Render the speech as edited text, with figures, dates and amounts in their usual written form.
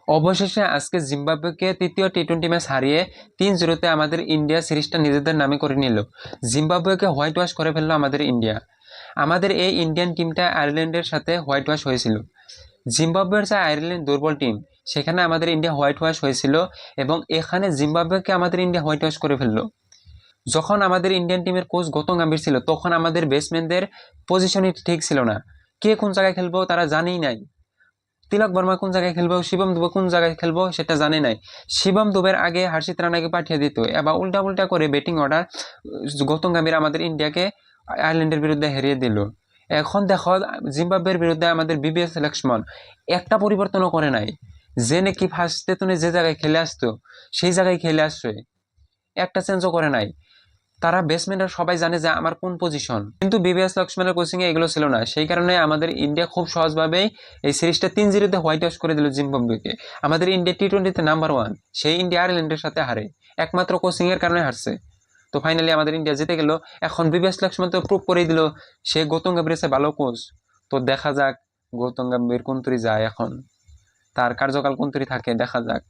অবশেষে আজকে জিম্বাবুয়েকে তৃতীয় টি-20 ম্যাচ হারিয়ে 3-0-তে আমাদের ইন্ডিয়া সিরিজটা নিজেদের নামে করে নিল। জিম্বাবুয়েকে হোয়াইট ওয়াশ করে ফেললো আমাদের ইন্ডিয়া। আমাদের এই ইন্ডিয়ান টিমটা আয়ারল্যান্ডের সাথে হোয়াইট ওয়াশ হয়েছিল। জিম্বাবুয়ের যে আয়ারল্যান্ড দুর্বল টিম, সেখানে আমাদের ইন্ডিয়া হোয়াইট ওয়াশ হয়েছিল এবং এখানে জিম্বাবুয়েকে আমাদের ইন্ডিয়া হোয়াইট ওয়াশ করে ফেললো। যখন আমাদের ইন্ডিয়ান টিমের কোচ গৌতম গম্ভীর ছিল, তখন আমাদের ব্যাটসম্যানদের পজিশনই ঠিক ছিল না। কে কোন জায়গায় খেলবো তারা জানেই নাই। তিলক বর্মা কোন জায়গায় খেলবো, শিবম দুবে কোন জায়গায় খেলবো সেটা জানে নাই। শিবম দুবের আগে হর্ষিত রানাকে পাঠিয়ে দিত, এবার উল্টা উল্টা করে ব্যাটিং অর্ডার গৌতম গম্ভীর আমাদের ইন্ডিয়াকে আয়ারল্যান্ডের বিরুদ্ধে হারিয়ে দিল। এখন দেখো জিম্বাবুয়ের বিরুদ্ধে আমাদের বিবিএস লক্ষ্মণ একটা পরিবর্তনও করে নাই। যে নাকি ফার্স্টে তুমি যে জায়গায় খেলে আসতো সেই জায়গায় খেলে আসছে, একটা চেঞ্জও করে নাই। তারা ব্যাটসম্যানরা সবাই জানে যে আমার কোন পজিশন, কিন্তু বিবিএস লক্ষ্মণের কোচিংয়ে এগুলো ছিল না। সেই কারণে আমাদের ইন্ডিয়া খুব সহজভাবেই এই সিরিজটা 3-0-তে হোয়াইট ওয়াশ করে দিল জিম্বাবুয়েকে। আমাদের ইন্ডিয়া টি-20-তে নাম্বার 1, সেই ইন্ডিয়া আয়ারল্যান্ডের সাথে হারে, একমাত্র কোচিং এর কারণে হারছে। তো ফাইনালি আমাদের ইন্ডিয়া জিতে গেল। এখন বিবিএস লক্ষ্মণ তো প্রুভ করেই দিল সে গৌতম গম্ভীর চেয়ে ভালো কোচ। তো দেখা যাক গৌতম গম্ভীর কোন তুরি যায়, এখন তার কার্যকাল কোন তুরি থাকে দেখা যাক।